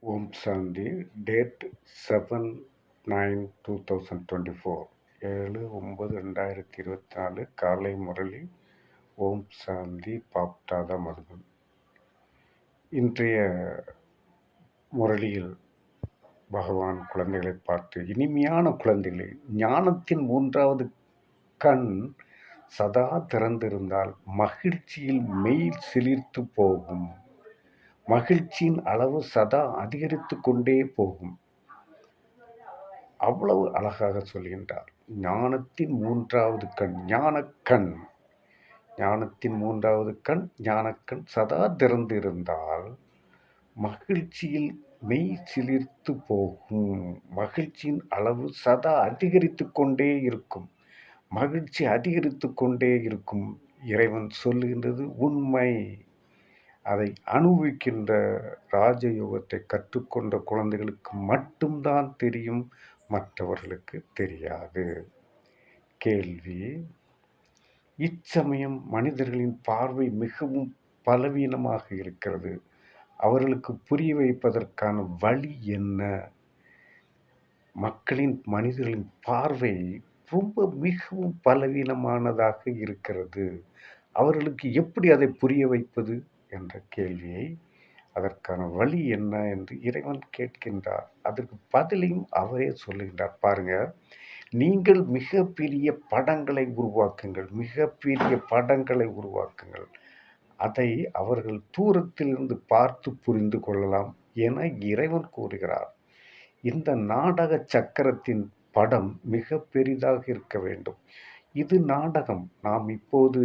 ஓம் சாந்தி. Date 7/9/2024, 7/9/2024 காலை முரளி. ஓம் சாந்தி. பாப்தாதா மதுபன். இன்றைய முரளியில் பகவான் குழந்தைகளை பார்த்து, இனிமையான குழந்தைகளே, ஞானத்தின் மூன்றாவது கண் சதா திறந்திருந்தால் மகிழ்ச்சியில் மெய் சிலிர்த்து போகும். மகிழ்ச்சியின் அளவு சதா அதிகரித்து கொண்டே போகும். அவ்வளவு அழகாக சொல்கின்றார். ஞானத்தின் மூன்றாவது கண், ஞானக்கண். ஞானத்தின் மூன்றாவது கண், ஞானக்கண் சதா திறந்திருந்தால் மகிழ்ச்சியில் மெய் சிலிர்த்து போகும். மகிழ்ச்சியின் அளவு சதா அதிகரித்து கொண்டே இருக்கும். மகிழ்ச்சி அதிகரித்து கொண்டே இருக்கும். இறைவன் சொல்லுகின்றது உண்மை. அதை அனுபவிக்கின்ற ராஜயோகத்தை கற்றுக்கொண்ட குழந்தைகளுக்கு மட்டும்தான் தெரியும், மற்றவர்களுக்கு தெரியாது. கேள்வி: இச்சமயம் மனிதர்களின் பார்வை மிகவும் பலவீனமாக இருக்கிறது. அவர்களுக்கு புரிய வைப்பதற்கான வழி என்ன? மனிதர்களின் பார்வை மிகவும் பலவீனமானதாக இருக்கிறது. அவர்களுக்கு எப்படி அதை புரிய வைப்பது என்ற கேள்வியை, அதற்கான வழி என்ன என்று இறைவன் கேட்கின்றார். அதற்கு பதிலையும் அவரே சொல்லுகின்றார். பாருங்க, நீங்கள் மிகப்பெரிய படங்களை உருவாக்குங்கள், மிகப்பெரிய படங்களை உருவாக்குங்கள். அதை அவர்கள் தூரத்திலிருந்து பார்த்து புரிந்து கொள்ளலாம் என இறைவன் கூறுகிறார். இந்த நாடக சக்கரத்தின் படம் மிக பெரிதாக இருக்க வேண்டும். இது நாடகம். நாம் இப்போது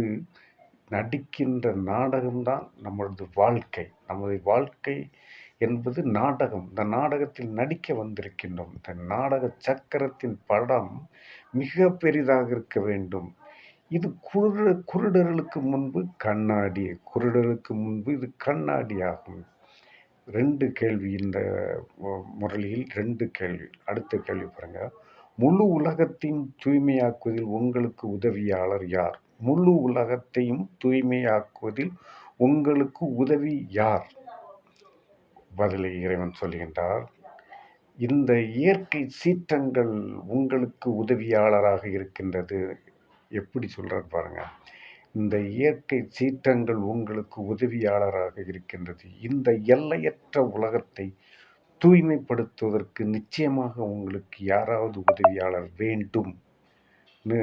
நடிக்கின்ற நாடகம்தான் நமது வாழ்க்கை. நமது வாழ்க்கை என்பது நாடகம். இந்த நாடகத்தில் நடிக்க வந்திருக்கின்றோம். இந்த நாடக சக்கரத்தின் படம் மிக பெரிதாக இருக்க வேண்டும். இது குருடர்களுக்கு முன்பு கண்ணாடி, குருடருக்கு முன்பு இது கண்ணாடி ஆகும். 2 கேள்வி இந்த முரளியில், 2 கேள்வி. அடுத்த கேள்வி பாருங்க. முழு உலகத்தையும் தூய்மையாக்குவதில் உங்களுக்கு உதவியாளர் யார்? முழு உலகத்தையும் தூய்மையாக்குவதில் உங்களுக்கு உதவி யார்? பதிலை இறைவன் சொல்கின்றார். இந்த இயற்கை சீற்றங்கள் உங்களுக்கு உதவியாளராக இருக்கின்றது. எப்படி சொல்றார் பாருங்க. இந்த இயற்கை சீற்றங்கள் உங்களுக்கு உதவியாளராக இருக்கின்றது. இந்த எல்லையற்ற உலகத்தை தூய்மைப்படுத்துவதற்கு நிச்சயமாக உங்களுக்கு யாராவது உதவியாளர் வேண்டும்னு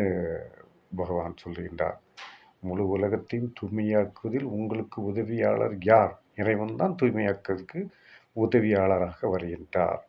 பகவான் சொல்கின்றார். முழு உலகத்தையும் தூய்மையாக்குவதில் உங்களுக்கு உதவியாளர் யார்? இறைவன் தான் தூய்மையாக்குவதற்கு உதவியாளராக வருகின்றார்.